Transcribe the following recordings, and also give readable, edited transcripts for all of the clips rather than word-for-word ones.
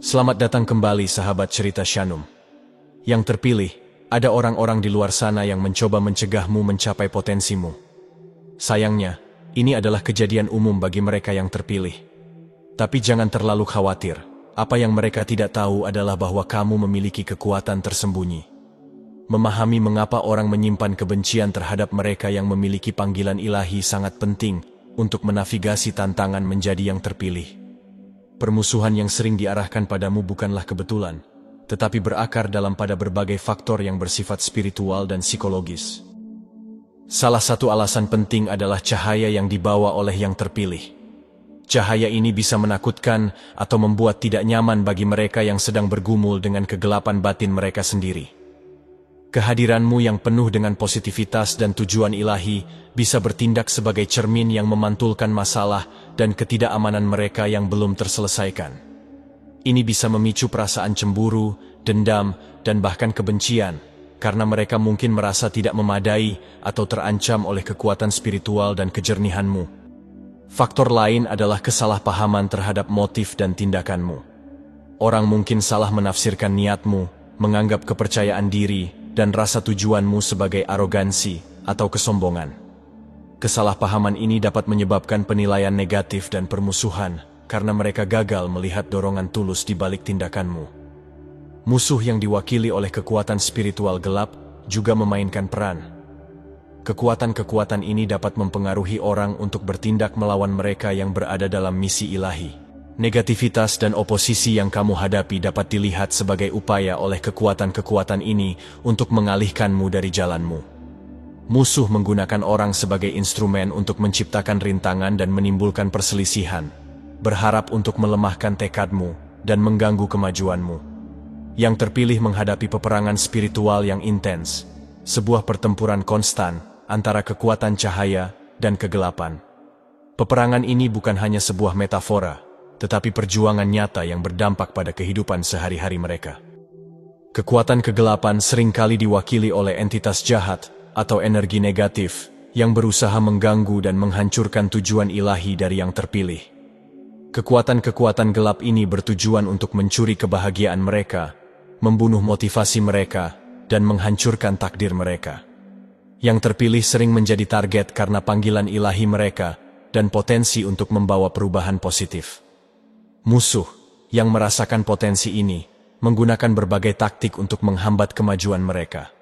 Selamat datang kembali sahabat cerita Shanum. Yang terpilih, ada orang-orang di luar sana yang mencoba mencegahmu mencapai potensimu. Sayangnya, ini adalah kejadian umum bagi mereka yang terpilih. Tapi jangan terlalu khawatir, apa yang mereka tidak tahu adalah bahwa kamu memiliki kekuatan tersembunyi. Memahami mengapa orang menyimpan kebencian terhadap mereka yang memiliki panggilan ilahi sangat penting untuk menavigasi tantangan menjadi yang terpilih. Permusuhan yang sering diarahkan padamu bukanlah kebetulan, tetapi berakar pada berbagai faktor yang bersifat spiritual dan psikologis. Salah satu alasan penting adalah cahaya yang dibawa oleh yang terpilih. Cahaya ini bisa menakutkan atau membuat tidak nyaman bagi mereka yang sedang bergumul dengan kegelapan batin mereka sendiri. Kehadiranmu yang penuh dengan positivitas dan tujuan ilahi bisa bertindak sebagai cermin yang memantulkan masalah dan ketidakamanan mereka yang belum terselesaikan. Ini bisa memicu perasaan cemburu, dendam, dan bahkan kebencian, karena mereka mungkin merasa tidak memadai atau terancam oleh kekuatan spiritual dan kejernihanmu. Faktor lain adalah kesalahpahaman terhadap motif dan tindakanmu. Orang mungkin salah menafsirkan niatmu, menganggap kepercayaan diri, dan rasa tujuanmu sebagai arogansi atau kesombongan. Kesalahpahaman ini dapat menyebabkan penilaian negatif dan permusuhan karena mereka gagal melihat dorongan tulus di balik tindakanmu. Musuh yang diwakili oleh kekuatan spiritual gelap juga memainkan peran. Kekuatan-kekuatan ini dapat mempengaruhi orang untuk bertindak melawan mereka yang berada dalam misi ilahi. Negativitas dan oposisi yang kamu hadapi dapat dilihat sebagai upaya oleh kekuatan-kekuatan ini untuk mengalihkanmu dari jalanmu. Musuh menggunakan orang sebagai instrumen untuk menciptakan rintangan dan menimbulkan perselisihan, berharap untuk melemahkan tekadmu dan mengganggu kemajuanmu. Yang terpilih menghadapi peperangan spiritual yang intens, sebuah pertempuran konstan antara kekuatan cahaya dan kegelapan. Peperangan ini bukan hanya sebuah metafora, tetapi perjuangan nyata yang berdampak pada kehidupan sehari-hari mereka. Kekuatan kegelapan seringkali diwakili oleh entitas jahat atau energi negatif yang berusaha mengganggu dan menghancurkan tujuan ilahi dari yang terpilih. Kekuatan-kekuatan gelap ini bertujuan untuk mencuri kebahagiaan mereka, membunuh motivasi mereka, dan menghancurkan takdir mereka. Yang terpilih sering menjadi target karena panggilan ilahi mereka dan potensi untuk membawa perubahan positif. Musuh yang merasakan potensi ini menggunakan berbagai taktik untuk menghambat kemajuan mereka.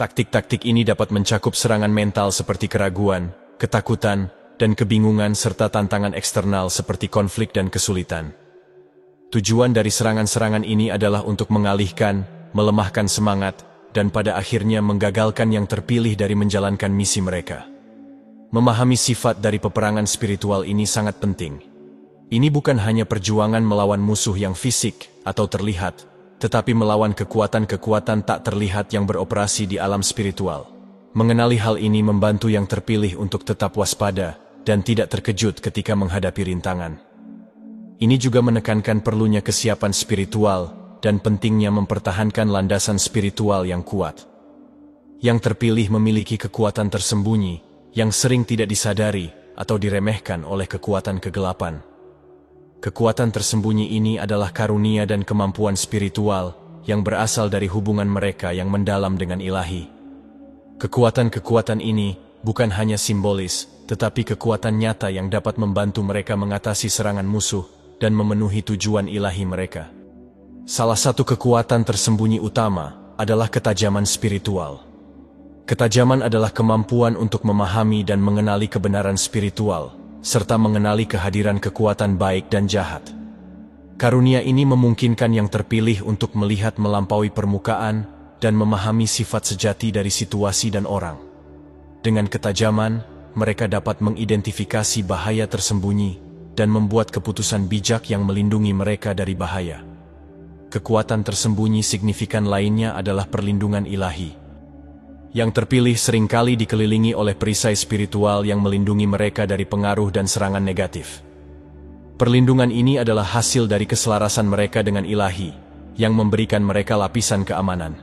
Taktik-taktik ini dapat mencakup serangan mental seperti keraguan, ketakutan, dan kebingungan serta tantangan eksternal seperti konflik dan kesulitan. Tujuan dari serangan-serangan ini adalah untuk mengalihkan, melemahkan semangat, dan pada akhirnya menggagalkan yang terpilih dari menjalankan misi mereka. Memahami sifat dari peperangan spiritual ini sangat penting. Ini bukan hanya perjuangan melawan musuh yang fisik atau terlihat, tetapi melawan kekuatan-kekuatan tak terlihat yang beroperasi di alam spiritual. Mengenali hal ini membantu yang terpilih untuk tetap waspada dan tidak terkejut ketika menghadapi rintangan. Ini juga menekankan perlunya kesiapan spiritual dan pentingnya mempertahankan landasan spiritual yang kuat. Yang terpilih memiliki kekuatan tersembunyi yang sering tidak disadari atau diremehkan oleh kekuatan kegelapan. Kekuatan tersembunyi ini adalah karunia dan kemampuan spiritual yang berasal dari hubungan mereka yang mendalam dengan ilahi. Kekuatan-kekuatan ini bukan hanya simbolis, tetapi kekuatan nyata yang dapat membantu mereka mengatasi serangan musuh dan memenuhi tujuan ilahi mereka. Salah satu kekuatan tersembunyi utama adalah ketajaman spiritual. Ketajaman adalah kemampuan untuk memahami dan mengenali kebenaran spiritual, serta mengenali kehadiran kekuatan baik dan jahat. Karunia ini memungkinkan yang terpilih untuk melihat melampaui permukaan dan memahami sifat sejati dari situasi dan orang. Dengan ketajaman, mereka dapat mengidentifikasi bahaya tersembunyi dan membuat keputusan bijak yang melindungi mereka dari bahaya. Kekuatan tersembunyi signifikan lainnya adalah perlindungan ilahi. Yang terpilih seringkali dikelilingi oleh perisai spiritual yang melindungi mereka dari pengaruh dan serangan negatif. Perlindungan ini adalah hasil dari keselarasan mereka dengan ilahi, yang memberikan mereka lapisan keamanan.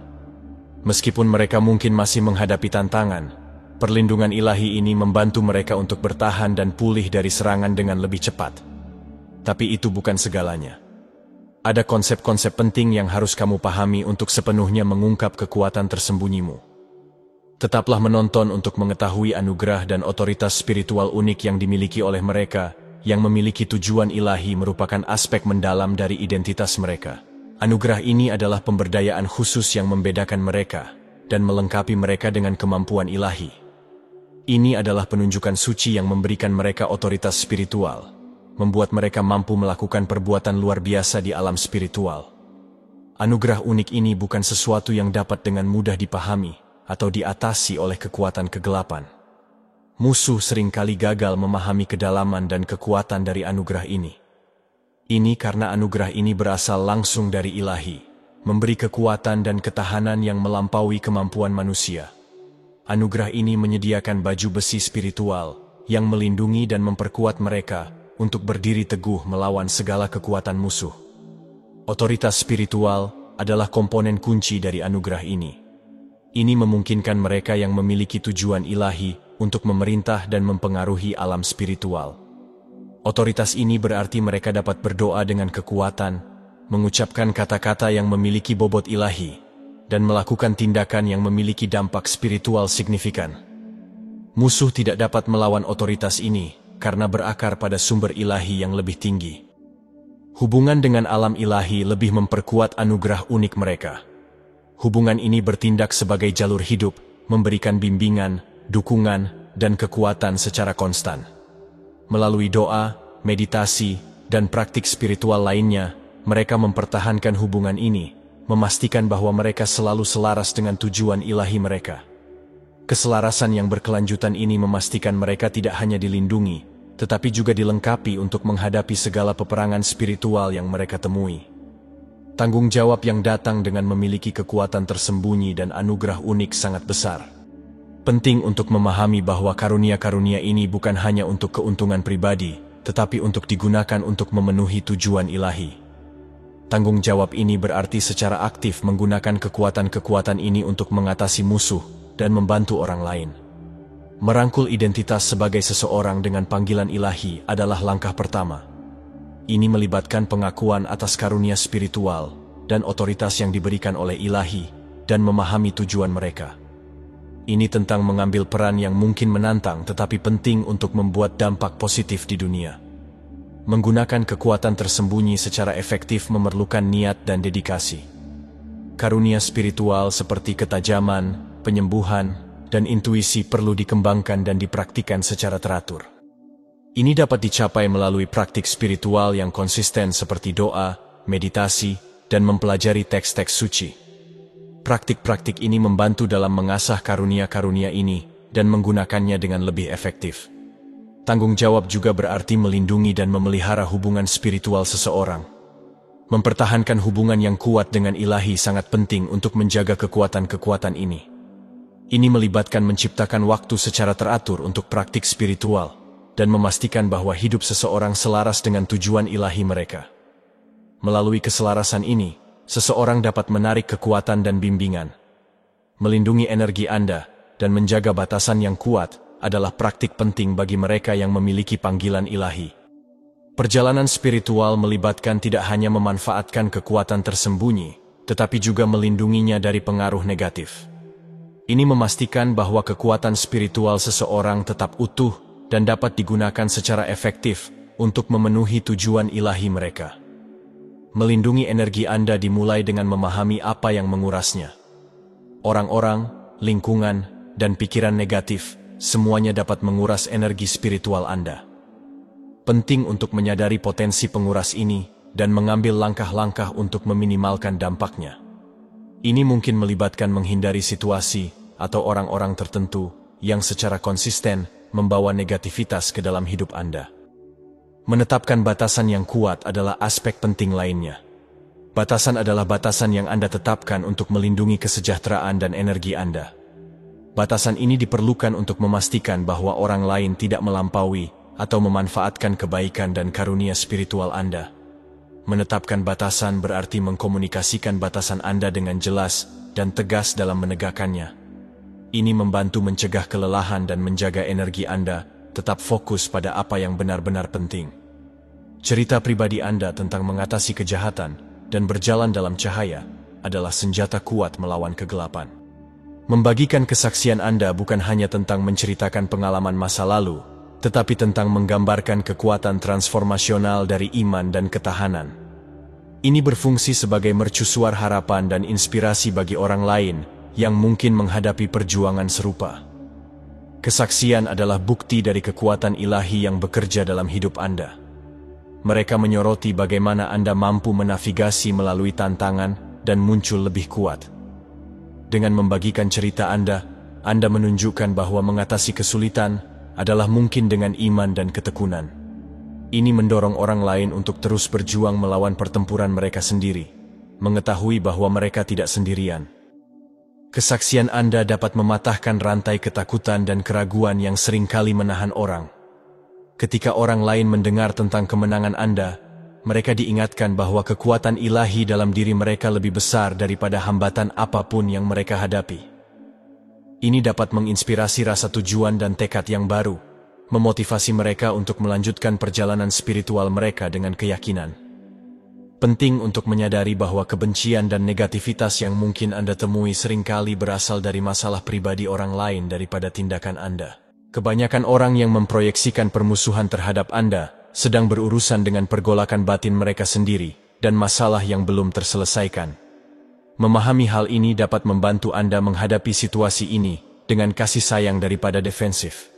Meskipun mereka mungkin masih menghadapi tantangan, perlindungan ilahi ini membantu mereka untuk bertahan dan pulih dari serangan dengan lebih cepat. Tapi itu bukan segalanya. Ada konsep-konsep penting yang harus kamu pahami untuk sepenuhnya mengungkap kekuatan tersembunyimu. Tetaplah menonton untuk mengetahui anugerah dan otoritas spiritual unik yang dimiliki oleh mereka, yang memiliki tujuan ilahi merupakan aspek mendalam dari identitas mereka. Anugerah ini adalah pemberdayaan khusus yang membedakan mereka, dan melengkapi mereka dengan kemampuan ilahi. Ini adalah penunjukan suci yang memberikan mereka otoritas spiritual, membuat mereka mampu melakukan perbuatan luar biasa di alam spiritual. Anugerah unik ini bukan sesuatu yang dapat dengan mudah dipahami atau diatasi oleh kekuatan kegelapan. Musuh seringkali gagal memahami kedalaman dan kekuatan dari anugerah ini. Ini karena anugerah ini berasal langsung dari ilahi, memberi kekuatan dan ketahanan yang melampaui kemampuan manusia. Anugerah ini menyediakan baju besi spiritual yang melindungi dan memperkuat mereka untuk berdiri teguh melawan segala kekuatan musuh. Otoritas spiritual adalah komponen kunci dari anugerah ini. Ini memungkinkan mereka yang memiliki tujuan ilahi untuk memerintah dan mempengaruhi alam spiritual. Otoritas ini berarti mereka dapat berdoa dengan kekuatan, mengucapkan kata-kata yang memiliki bobot ilahi, dan melakukan tindakan yang memiliki dampak spiritual signifikan. Musuh tidak dapat melawan otoritas ini karena berakar pada sumber ilahi yang lebih tinggi. Hubungan dengan alam ilahi lebih memperkuat anugerah unik mereka. Hubungan ini bertindak sebagai jalur hidup, memberikan bimbingan, dukungan, dan kekuatan secara konstan. Melalui doa, meditasi, dan praktik spiritual lainnya, mereka mempertahankan hubungan ini, memastikan bahwa mereka selalu selaras dengan tujuan ilahi mereka. Keselarasan yang berkelanjutan ini memastikan mereka tidak hanya dilindungi, tetapi juga dilengkapi untuk menghadapi segala peperangan spiritual yang mereka temui. Tanggung jawab yang datang dengan memiliki kekuatan tersembunyi dan anugerah unik sangat besar. Penting untuk memahami bahwa karunia-karunia ini bukan hanya untuk keuntungan pribadi, tetapi untuk digunakan untuk memenuhi tujuan ilahi. Tanggung jawab ini berarti secara aktif menggunakan kekuatan-kekuatan ini untuk mengatasi musuh dan membantu orang lain. Merangkul identitas sebagai seseorang dengan panggilan ilahi adalah langkah pertama. Ini melibatkan pengakuan atas karunia spiritual dan otoritas yang diberikan oleh ilahi dan memahami tujuan mereka. Ini tentang mengambil peran yang mungkin menantang tetapi penting untuk membuat dampak positif di dunia. Menggunakan kekuatan tersembunyi secara efektif memerlukan niat dan dedikasi. Karunia spiritual seperti ketajaman, penyembuhan, dan intuisi perlu dikembangkan dan dipraktikkan secara teratur. Ini dapat dicapai melalui praktik spiritual yang konsisten seperti doa, meditasi, dan mempelajari teks-teks suci. Praktik-praktik ini membantu dalam mengasah karunia-karunia ini dan menggunakannya dengan lebih efektif. Tanggung jawab juga berarti melindungi dan memelihara hubungan spiritual seseorang. Mempertahankan hubungan yang kuat dengan ilahi sangat penting untuk menjaga kekuatan-kekuatan ini. Ini melibatkan menciptakan waktu secara teratur untuk praktik spiritual, dan memastikan bahwa hidup seseorang selaras dengan tujuan ilahi mereka. Melalui keselarasan ini, seseorang dapat menarik kekuatan dan bimbingan. Melindungi energi Anda, dan menjaga batasan yang kuat, adalah praktik penting bagi mereka yang memiliki panggilan ilahi. Perjalanan spiritual melibatkan tidak hanya memanfaatkan kekuatan tersembunyi, tetapi juga melindunginya dari pengaruh negatif. Ini memastikan bahwa kekuatan spiritual seseorang tetap utuh dan dapat digunakan secara efektif untuk memenuhi tujuan ilahi mereka. Melindungi energi Anda dimulai dengan memahami apa yang mengurasnya. Orang-orang, lingkungan, dan pikiran negatif semuanya dapat menguras energi spiritual Anda. Penting untuk menyadari potensi penguras ini dan mengambil langkah-langkah untuk meminimalkan dampaknya. Ini mungkin melibatkan menghindari situasi atau orang-orang tertentu yang secara konsisten membawa negativitas ke dalam hidup Anda. Menetapkan batasan yang kuat adalah aspek penting lainnya. Batasan adalah batasan yang Anda tetapkan untuk melindungi kesejahteraan dan energi Anda. Batasan ini diperlukan untuk memastikan bahwa orang lain tidak melampaui atau memanfaatkan kebaikan dan karunia spiritual Anda. Menetapkan batasan berarti mengkomunikasikan batasan Anda dengan jelas dan tegas dalam menegakkannya. Ini membantu mencegah kelelahan dan menjaga energi Anda tetap fokus pada apa yang benar-benar penting. Cerita pribadi Anda tentang mengatasi kejahatan dan berjalan dalam cahaya adalah senjata kuat melawan kegelapan. Membagikan kesaksian Anda bukan hanya tentang menceritakan pengalaman masa lalu, tetapi tentang menggambarkan kekuatan transformasional dari iman dan ketahanan. Ini berfungsi sebagai mercusuar harapan dan inspirasi bagi orang lain yang mungkin menghadapi perjuangan serupa. Kesaksian adalah bukti dari kekuatan ilahi yang bekerja dalam hidup Anda. Mereka menyoroti bagaimana Anda mampu menavigasi melalui tantangan dan muncul lebih kuat. Dengan membagikan cerita Anda menunjukkan bahwa mengatasi kesulitan adalah mungkin dengan iman dan ketekunan. Ini mendorong orang lain untuk terus berjuang melawan pertempuran mereka sendiri, mengetahui bahwa mereka tidak sendirian. Kesaksian Anda dapat mematahkan rantai ketakutan dan keraguan yang seringkali menahan orang. Ketika orang lain mendengar tentang kemenangan Anda, mereka diingatkan bahwa kekuatan ilahi dalam diri mereka lebih besar daripada hambatan apapun yang mereka hadapi. Ini dapat menginspirasi rasa tujuan dan tekad yang baru, memotivasi mereka untuk melanjutkan perjalanan spiritual mereka dengan keyakinan. Penting untuk menyadari bahwa kebencian dan negativitas yang mungkin Anda temui seringkali berasal dari masalah pribadi orang lain daripada tindakan Anda. Kebanyakan orang yang memproyeksikan permusuhan terhadap Anda sedang berurusan dengan pergolakan batin mereka sendiri dan masalah yang belum terselesaikan. Memahami hal ini dapat membantu Anda menghadapi situasi ini dengan kasih sayang daripada defensif.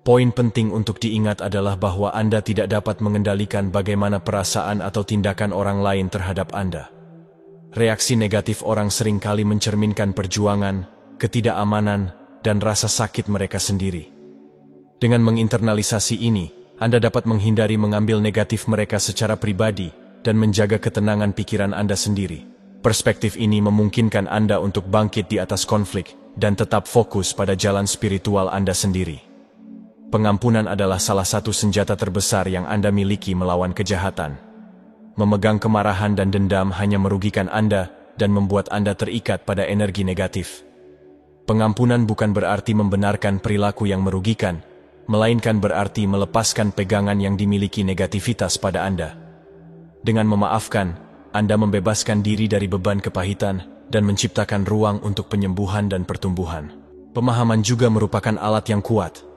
Poin penting untuk diingat adalah bahwa Anda tidak dapat mengendalikan bagaimana perasaan atau tindakan orang lain terhadap Anda. Reaksi negatif orang seringkali mencerminkan perjuangan, ketidakamanan, dan rasa sakit mereka sendiri. Dengan menginternalisasi ini, Anda dapat menghindari mengambil negatif mereka secara pribadi dan menjaga ketenangan pikiran Anda sendiri. Perspektif ini memungkinkan Anda untuk bangkit di atas konflik dan tetap fokus pada jalan spiritual Anda sendiri. Pengampunan adalah salah satu senjata terbesar yang Anda miliki melawan kejahatan. Memegang kemarahan dan dendam hanya merugikan Anda dan membuat Anda terikat pada energi negatif. Pengampunan bukan berarti membenarkan perilaku yang merugikan, melainkan berarti melepaskan pegangan yang dimiliki negativitas pada Anda. Dengan memaafkan, Anda membebaskan diri dari beban kepahitan dan menciptakan ruang untuk penyembuhan dan pertumbuhan. Pemahaman juga merupakan alat yang kuat.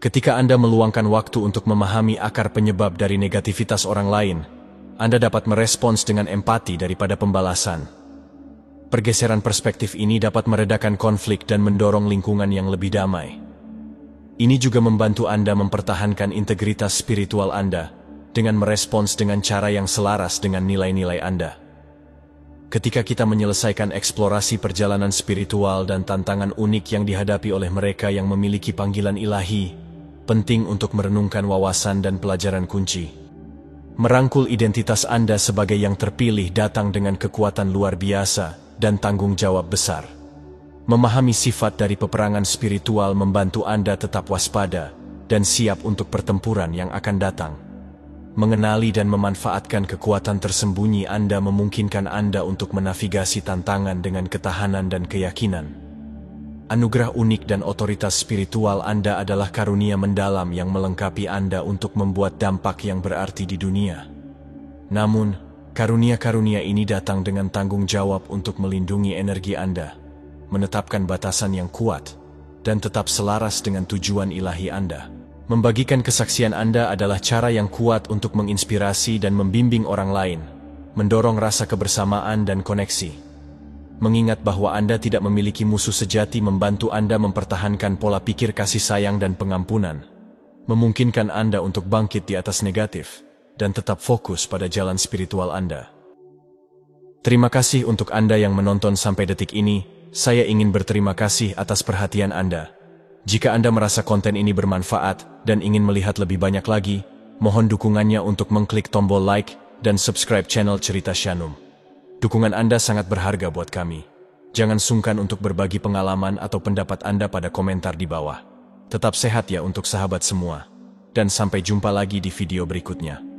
Ketika Anda meluangkan waktu untuk memahami akar penyebab dari negativitas orang lain, Anda dapat merespons dengan empati daripada pembalasan. Pergeseran perspektif ini dapat meredakan konflik dan mendorong lingkungan yang lebih damai. Ini juga membantu Anda mempertahankan integritas spiritual Anda dengan merespons dengan cara yang selaras dengan nilai-nilai Anda. Ketika kita menyelesaikan eksplorasi perjalanan spiritual dan tantangan unik yang dihadapi oleh mereka yang memiliki panggilan ilahi, penting untuk merenungkan wawasan dan pelajaran kunci. Merangkul identitas Anda sebagai yang terpilih datang dengan kekuatan luar biasa dan tanggung jawab besar. Memahami sifat dari peperangan spiritual membantu Anda tetap waspada dan siap untuk pertempuran yang akan datang. Mengenali dan memanfaatkan kekuatan tersembunyi Anda memungkinkan Anda untuk menavigasi tantangan dengan ketahanan dan keyakinan. Anugerah unik dan otoritas spiritual Anda adalah karunia mendalam yang melengkapi Anda untuk membuat dampak yang berarti di dunia. Namun, karunia-karunia ini datang dengan tanggung jawab untuk melindungi energi Anda, menetapkan batasan yang kuat, dan tetap selaras dengan tujuan ilahi Anda. Membagikan kesaksian Anda adalah cara yang kuat untuk menginspirasi dan membimbing orang lain, mendorong rasa kebersamaan dan koneksi. Mengingat bahwa Anda tidak memiliki musuh sejati membantu Anda mempertahankan pola pikir kasih sayang dan pengampunan, memungkinkan Anda untuk bangkit di atas negatif, dan tetap fokus pada jalan spiritual Anda. Terima kasih untuk Anda yang menonton sampai detik ini. Saya ingin berterima kasih atas perhatian Anda. Jika Anda merasa konten ini bermanfaat dan ingin melihat lebih banyak lagi, mohon dukungannya untuk mengklik tombol like dan subscribe channel Cerita Shanum. Dukungan Anda sangat berharga buat kami. Jangan sungkan untuk berbagi pengalaman atau pendapat Anda pada komentar di bawah. Tetap sehat ya untuk sahabat semua. Dan sampai jumpa lagi di video berikutnya.